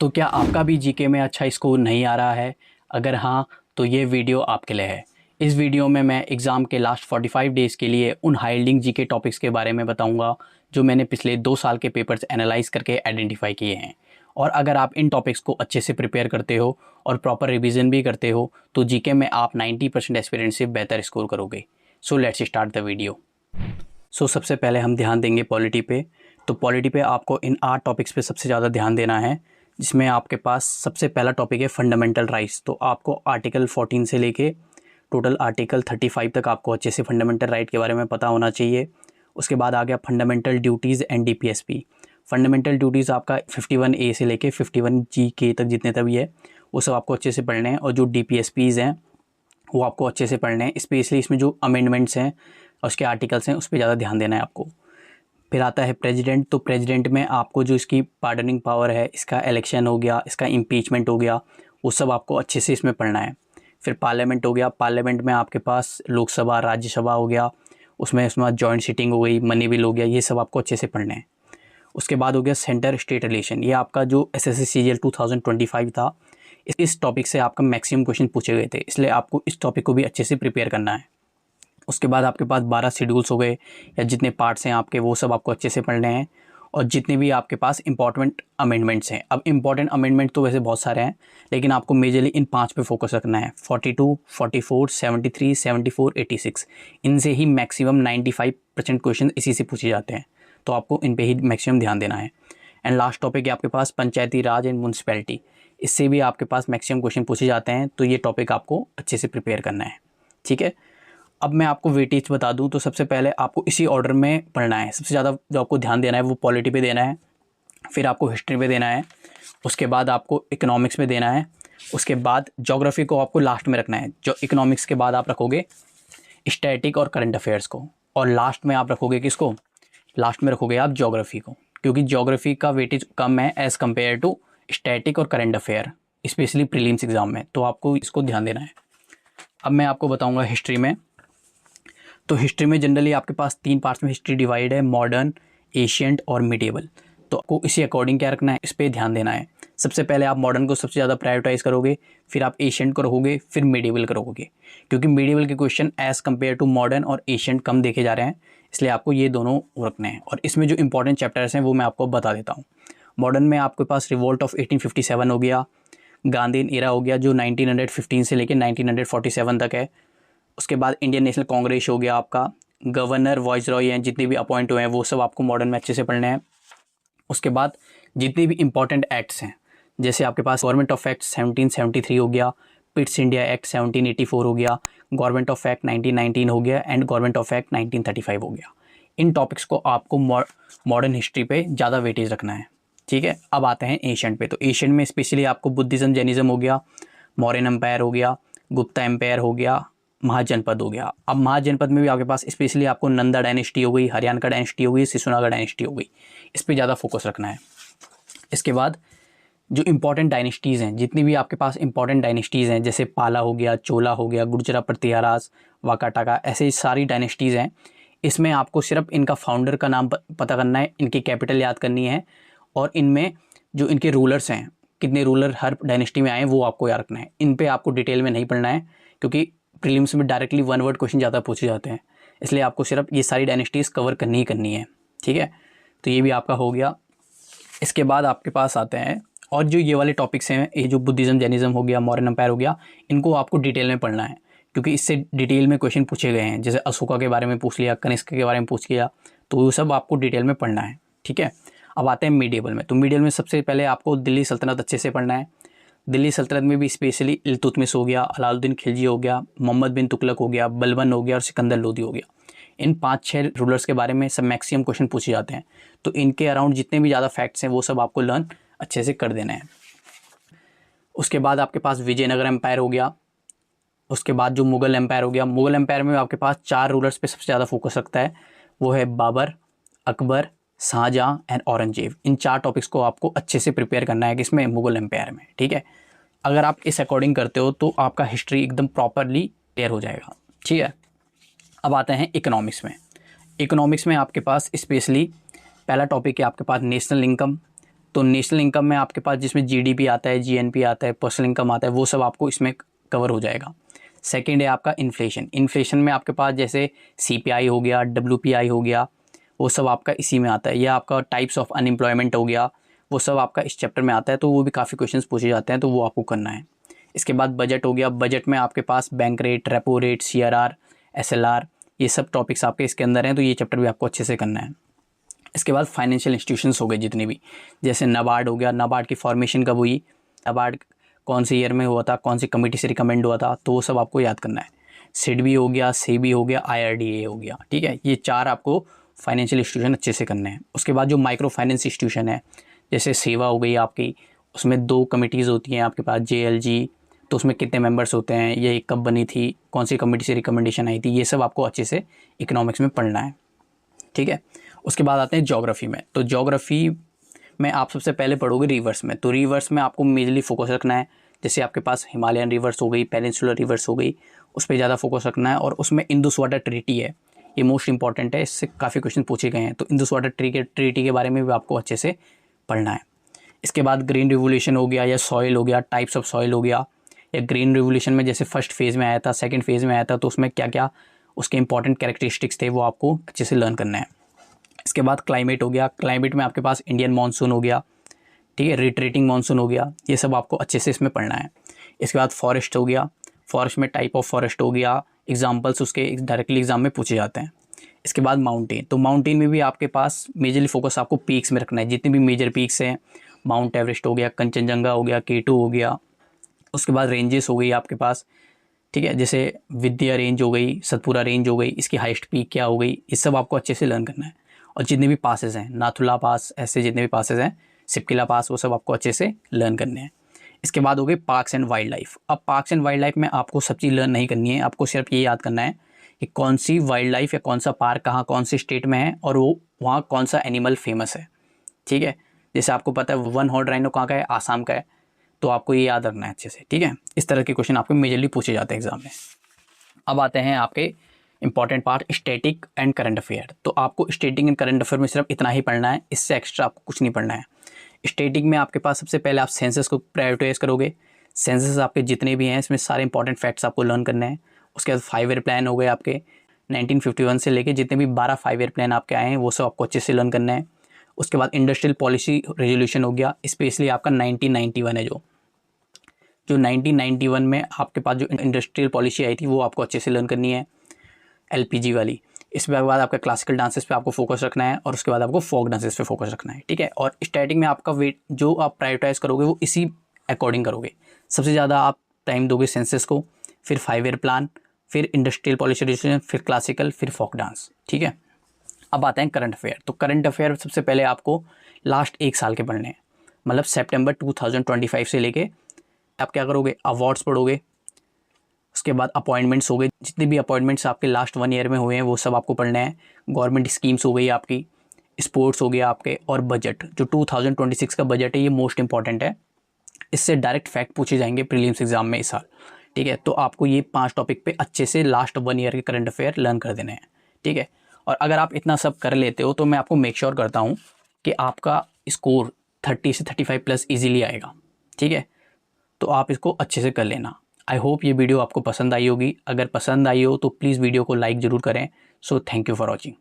तो क्या आपका भी जीके में अच्छा स्कोर नहीं आ रहा है? अगर हाँ, तो ये वीडियो आपके लिए है। इस वीडियो में मैं एग्ज़ाम के लास्ट 45 डेज़ के लिए उन हाइल्डिंग जीके टॉपिक्स के बारे में बताऊंगा जो मैंने पिछले 2 साल के पेपर्स एनालाइज करके आइडेंटिफाई किए हैं। और अगर आप इन टॉपिक्स को अच्छे से प्रिपेयर करते हो और प्रॉपर रिविज़न भी करते हो तो जीके में आप 90% एस्पिरेंट से बेहतर स्कोर करोगे। So let's start the video. सबसे पहले हम ध्यान देंगे पॉलिटी पे। तो पॉलिटी पे आपको इन 8 टॉपिक्स पे सबसे ज़्यादा ध्यान देना है, जिसमें आपके पास सबसे पहला टॉपिक है फंडामेंटल राइट्स। तो आपको आर्टिकल 14 से लेके टोटल आर्टिकल 35 तक आपको अच्छे से फंडामेंटल राइट के बारे में पता होना चाहिए। उसके बाद आ गया fundamental duties and DPSP. Fundamental duties आपका 51A से लेके 51G तक जितने तक भी है वो सब आपको अच्छे से पढ़ने हैं। और जो डीपीएसपीज़ हैं वो आपको अच्छे से पढ़ने हैं, स्पेशली इसमें जो अमेंडमेंट्स हैं और उसके आर्टिकल्स हैं उस पर ज़्यादा ध्यान देना है आपको। फिर आता है प्रेसिडेंट। तो प्रेसिडेंट में आपको जो इसकी पार्डनिंग पावर है, इसका इलेक्शन हो गया, इसका इम्पीचमेंट हो गया, वो सब आपको अच्छे से इसमें पढ़ना है। फिर पार्लियामेंट हो गया। पार्लियामेंट में आपके पास लोकसभा, राज्यसभा हो गया, उसमें जॉइंट सीटिंग हो गई, मनी बिल हो गया, ये सब आपको अच्छे से पढ़ने हैं। उसके बाद हो गया सेंटर स्टेट रिलेशन। ये आपका जो एसएससी सीजीएल 2025 था, इस टॉपिक से आपका मैक्सिमम क्वेश्चन पूछे गए थे, इसलिए आपको इस टॉपिक को भी अच्छे से प्रिपेयर करना है। उसके बाद आपके पास 12 शेड्यूल्स हो गए या जितने पार्ट्स हैं आपके, वो सब आपको अच्छे से पढ़ने हैं। और जितने भी आपके पास इंपॉर्टेंट अमेंडमेंट्स हैं, अब इंपॉर्टेंट अमेंडमेंट तो वैसे बहुत सारे हैं, लेकिन आपको मेजरली इन 5 पे फोकस रखना है। 42, 44, 73, 74, 86। इनसे ही मैक्सिमम 95% क्वेश्चन इसी से पूछे जाते हैं, तो आपको इन पे ही मैक्सिमम ध्यान देना है। एंड लास्ट टॉपिक है आपके पास पंचायती राज एंड म्यूनसिपैलिटी। इससे भी आपके पास मैक्सिमम क्वेश्चन पूछे जाते हैं, तो ये टॉपिक आपको अच्छे से प्रिपेयर करना है। ठीक है, अब मैं आपको वेटेज बता दूं तो सबसे पहले आपको इसी ऑर्डर में पढ़ना है। सबसे ज़्यादा जो आपको ध्यान देना है वो पॉलिटी पे देना है, फिर आपको हिस्ट्री पे देना है, उसके बाद आपको इकोनॉमिक्स में देना है, उसके बाद ज्योग्राफी को आपको लास्ट में रखना है। जो इकोनॉमिक्स के बाद आप रखोगे स्टैटिक और करंट अफेयर्स को, और लास्ट में आप रखोगे किसको? लास्ट में रखोगे आप ज्योग्राफी को, क्योंकि ज्योग्राफी का वेटेज कम है एज़ कम्पेयर टू स्टैटिक और current affair, specially prelims exam में, तो आपको इसको ध्यान देना है। अब मैं आपको बताऊँगा हिस्ट्री में। तो हिस्ट्री में जनरली आपके पास 3 पार्ट्स में हिस्ट्री डिवाइड है, मॉडर्न, एशियंट और मिडिएवल। तो आपको इसी अकॉर्डिंग क्या रखना है, इस पर ध्यान देना है। सबसे पहले आप मॉडर्न को सबसे ज़्यादा प्रायोरिटाइज करोगे, फिर आप एशियंट को रखोगे, फिर मिडिएवल करोगे, क्योंकि मिडिएवल के question as compared to modern और एशियंट कम देखे जा रहे हैं, इसलिए आपको ये दोनों रखने हैं। और इसमें जो इंपॉर्टेंट चैप्टर्स हैं वो मैं आपको बता देता हूँ। मॉडर्न में आपके पास रिवोल्ट ऑफ 1857 हो गया, गांधीन एरा हो गया जो 1915 से लेकर 1947 तक है। उसके बाद इंडियन नेशनल कांग्रेस हो गया आपका, गवर्नर, वॉइसरॉय हैं जितने भी अपॉइंट हुए हैं वो सब आपको मॉडर्न में अच्छे से पढ़ने हैं। उसके बाद जितने भी इंपॉर्टेंट एक्ट्स हैं, जैसे आपके पास गवर्नमेंट ऑफ एक्ट 1773 हो गया, पिट्स इंडिया एक्ट 1784 हो गया, गवर्नमेंट ऑफ एक्ट 1919 हो गया एंड गवर्नमेंट ऑफ एक्ट 1935 हो गया। इन टॉपिक्स को आपको मॉडर्न हिस्ट्री पे ज़्यादा वेटेज रखना है। ठीक है, अब आते हैं एशियंट पे। तो एशियंट में स्पेशली आपको बुद्धिज़्म, जैनिज़्म हो गया, मौर्यन एम्पायर हो गया, गुप्ता एम्पायर हो गया, महाजनपद हो गया। अब महाजनपद में भी आपके पास स्पेशली आपको नंदा डायनेस्टी हो गई, हरियाणा का डायनेस्टी हो गई, सिसुनागा डायनेस्टी हो गई, इस पर ज़्यादा फोकस रखना है। इसके बाद जो इंपॉर्टेंट डायनेस्टीज़ हैं, जितनी भी आपके पास इंपॉर्टेंट डायनेस्टीज़ हैं, जैसे पाला हो गया, चोला हो गया, गुर्जरा प्रतिहारास, वाकाटाका, ऐसे सारी डायनेस्टीज़ हैं। इसमें आपको सिर्फ इनका फाउंडर का नाम पता करना है, इनकी कैपिटल याद करनी है, और इनमें जो इनके रूलर्स हैं, कितने रूलर हर डायनेस्टी में आए वो आपको याद रखना है। इन पे आपको डिटेल में नहीं पढ़ना है, क्योंकि प्रीलिम्स में डायरेक्टली वन वर्ड क्वेश्चन ज़्यादा पूछे जाते हैं, इसलिए आपको सिर्फ ये सारी डायनेस्टीज़ कवर करनी ही करनी है। ठीक है, तो ये भी आपका हो गया। इसके बाद आपके पास आते हैं और जो ये वाले टॉपिक्स हैं, ये जो बुद्धिज़्म, जैनिज़्म हो गया, मौर्यन एम्पायर हो गया, इनको आपको डिटेल में पढ़ना है, क्योंकि इससे डिटेल में क्वेश्चन पूछे गए हैं। जैसे अशोका के बारे में पूछ लिया, कनिष्क के बारे में पूछ लिया, तो वो सब आपको डिटेल में पढ़ना है। ठीक है, अब आते हैं मीडिएवल में। तो मीडिएवल में सबसे पहले आपको दिल्ली सल्तनत अच्छे से पढ़ना है। दिल्ली सल्तनत में भी स्पेशली इल्तुतमिश हो गया, अलाउद्दीन खिलजी हो गया, मोहम्मद बिन तुगलक हो गया, बलबन हो गया और सिकंदर लोदी हो गया। इन 5-6 रूलर्स के बारे में सब मैक्सिमम क्वेश्चन पूछे जाते हैं, तो इनके अराउंड जितने भी ज़्यादा फैक्ट्स हैं वो सब आपको लर्न अच्छे से कर देना है। उसके बाद आपके पास विजयनगर एम्पायर हो गया। उसके बाद जो मुगल एम्पायर हो गया, मुगल एम्पायर में आपके पास 4 रूलर्स पे सबसे ज़्यादा फोकस रखता है, वो है बाबर, अकबर, शाहजहाँ एंड औरंगजेब। इन 4 टॉपिक्स को आपको अच्छे से प्रिपेयर करना है, किसमें? मुगल एम्पायर में। ठीक है, अगर आप इस अकॉर्डिंग करते हो तो आपका हिस्ट्री एकदम प्रॉपरली क्लियर हो जाएगा। ठीक है, अब आते हैं इकोनॉमिक्स में। इकोनॉमिक्स में आपके पास स्पेशली पहला टॉपिक है आपके पास नेशनल इनकम। तो नेशनल इनकम में आपके पास जिसमें जीडीपी आता है, जीएनपी आता है, पर्सनल इनकम आता है, वो सब आपको इसमें कवर हो जाएगा। सेकंड है आपका इन्फ्लेशन। इन्फ्लेशन में आपके पास जैसे सीपीआई हो गया, डब्ल्यूपीआई हो गया, वो सब आपका इसी में आता है। या आपका टाइप्स ऑफ अनएम्प्लॉयमेंट हो गया, वो सब आपका इस चैप्टर में आता है, तो वो भी काफ़ी क्वेश्चंस पूछे जाते हैं, तो वो आपको करना है। इसके बाद बजट हो गया। बजट में आपके पास bank rate, repo rate, CRR, SLR, ये सब टॉपिक्स आपके इसके अंदर हैं, तो ये चैप्टर भी आपको अच्छे से करना है। इसके बाद फाइनेंशियल इंस्टीट्यूशंस हो गए जितने भी, जैसे नाबार्ड हो गया। नाबार्ड की फॉर्मेशन कब हुई, नाबार्ड कौन से ईयर में हुआ था, कौन सी कमेटी से रिकमेंड हुआ था, तो वो सब आपको याद करना है। सिडबी हो गया, सेबी हो गया, आईआरडीए हो गया, ठीक है। ये 4 आपको फाइनेंशियल इंस्टीट्यूशन अच्छे से करने हैं। उसके बाद जो माइक्रो फाइनेंस इंस्टीट्यूशन है, जैसे सेवा हो गई आपकी, उसमें 2 कमिटीज़ होती हैं आपके पास, जेएलजी, तो उसमें कितने मेंबर्स होते हैं, ये कब बनी थी, कौन सी कमेटी से रिकमेंडेशन आई थी, ये सब आपको अच्छे से इकोनॉमिक्स में पढ़ना है, ठीक है। उसके बाद आते हैं ज्योग्राफी में। तो ज्योग्राफी में आप सबसे पहले पढ़ोगे रिवर्स में। तो रिवर्स में आपको मेजरली फोकस रखना है, जैसे आपके पास हिमालयन रिवर्स हो गई, पेनिनसुलर रिवर्स हो गई, उस पर ज़्यादा फोकस रखना है। और उसमें इंडस वाटर ट्रीटी है, ये मोस्ट इंपॉर्टेंट है, इससे काफ़ी क्वेश्चन पूछे गए हैं। तो इंडस वाटर ट्रीटी के बारे में भी आपको अच्छे से पढ़ना है। इसके बाद ग्रीन रिवोल्यूशन हो गया, या सॉइल हो गया, टाइप्स ऑफ सॉइल हो गया, या ग्रीन रिवोल्यूशन में जैसे फर्स्ट फेज़ में आया था, सेकंड फेज़ में आया था, तो उसमें क्या क्या उसके इंपॉर्टेंट कैरेक्टरिस्टिक्स थे, वो आपको अच्छे से लर्न करना है। इसके बाद क्लाइमेट हो गया। क्लाइमेट में आपके पास इंडियन मानसून हो गया, ठीक है, रिट्रीटिंग मानसून हो गया, ये सब आपको अच्छे से इसमें पढ़ना है। इसके बाद फॉरेस्ट हो गया। फॉरेस्ट में टाइप ऑफ फॉरेस्ट हो गया, एग्जांपल्स उसके डायरेक्टली एग्जाम में पूछे जाते हैं। इसके बाद माउंटेन। तो माउंटेन में भी आपके पास मेजरली फोकस आपको पीक्स में रखना है, जितने भी मेजर पीक्स हैं, माउंट एवरेस्ट हो गया, कंचनजंगा हो गया, K2 हो गया। उसके बाद रेंजेस हो गई आपके पास, ठीक है, जैसे विंध्य रेंज हो गई, सतपुरा रेंज हो गई, इसकी हाइस्ट पीक क्या हो गई, ये सब आपको अच्छे से लर्न करना है। और जितने भी पासेस हैं, नाथुला पास, ऐसे जितने भी पासेस हैं, सिपकिला पास, वो सब आपको अच्छे से लर्न करने हैं। इसके बाद हो गए पार्क्स एंड वाइल्ड लाइफ। अब पार्क्स एंड वाइल्ड लाइफ में आपको सब चीज़ लर्न नहीं करनी है, आपको सिर्फ ये याद करना है कि कौन सी वाइल्ड लाइफ या कौन सा पार्क कहाँ कौन से स्टेट में है, और वो वहाँ कौन सा एनिमल फेमस है, ठीक है। जैसे आपको पता है 1 हॉर्न राइनो कहाँ का है, आसाम का है, तो आपको ये याद रखना है अच्छे से, ठीक है। इस तरह के क्वेश्चन आपको मेजरली पूछे जाते हैं एग्जाम में। अब आते हैं आपके important part, static and current affair. तो आपको स्टैटिक एंड करंट अफेयर में सिर्फ इतना ही पढ़ना है, इससे एक्स्ट्रा आपको कुछ नहीं पढ़ना है। स्टैटिक में आपके पास सबसे पहले आप सेंसस को प्रायोरिटाइज करोगे। सेंसस आपके जितने भी हैं, इसमें सारे इंपॉर्टेंट फैक्ट्स आपको लर्न करने हैं। उसके बाद 5 ईयर प्लान हो गए आपके, 1951 से लेके जितने भी 12 5 ईयर प्लान आपके आए हैं, वो सब आपको अच्छे से लर्न करना है। उसके बाद इंडस्ट्रियल पॉलिसी रेजोल्यूशन हो गया, स्पेशली आपका 1991 है, जो 1991 में आपके पास जो इंडस्ट्रियल पॉलिसी आई थी, वो आपको अच्छे से लर्न करनी है, एलपीजी वाली। इसके बाद आपका क्लासिकल डांसेस पे आपको फोकस रखना है, और उसके बाद आपको फोक डांसेस पे फोकस रखना है, ठीक है। और स्टैटिक में आपका वेट जो आप प्रायोरिटाइज करोगे वो इसी अकॉर्डिंग करोगे। सबसे ज़्यादा आप टाइम दोगे सेंसस को, फिर 5 ईयर प्लान, फिर इंडस्ट्रियल पॉलिसी रेजोल्यूशन, फिर क्लासिकल, फिर फोक डांस, ठीक है। अब आते हैं करंट अफेयर। तो करंट अफेयर सबसे पहले आपको लास्ट 1 साल के पढ़ने हैं, मतलब सितंबर 2025 से लेके आप क्या करोगे, अवार्ड्स पढ़ोगे। उसके बाद अपॉइंटमेंट्स हो गए, जितने भी अपॉइंटमेंट्स आपके लास्ट 1 ईयर में हुए हैं वो सब आपको पढ़ने हैं। गवर्नमेंट स्कीम्स हो गई आपकी, स्पोर्ट्स हो गया आपके, और बजट जो 2026 का बजट है, ये मोस्ट इंपॉर्टेंट है। इससे डायरेक्ट फैक्ट पूछे जाएंगे प्रीलिम्स एग्जाम में इस साल, ठीक है। तो आपको ये 5 टॉपिक पे अच्छे से लास्ट 1 ईयर के करंट अफेयर लर्न कर देने हैं, ठीक है। और अगर आप इतना सब कर लेते हो, तो मैं आपको मेक श्योर करता हूँ कि आपका स्कोर 30 से 35 प्लस ईजिली आएगा, ठीक है। तो आप इसको अच्छे से कर लेना। आई होप ये वीडियो आपको पसंद आई होगी। अगर पसंद आई हो तो प्लीज़ वीडियो को लाइक ज़रूर करें। So thank you for watching.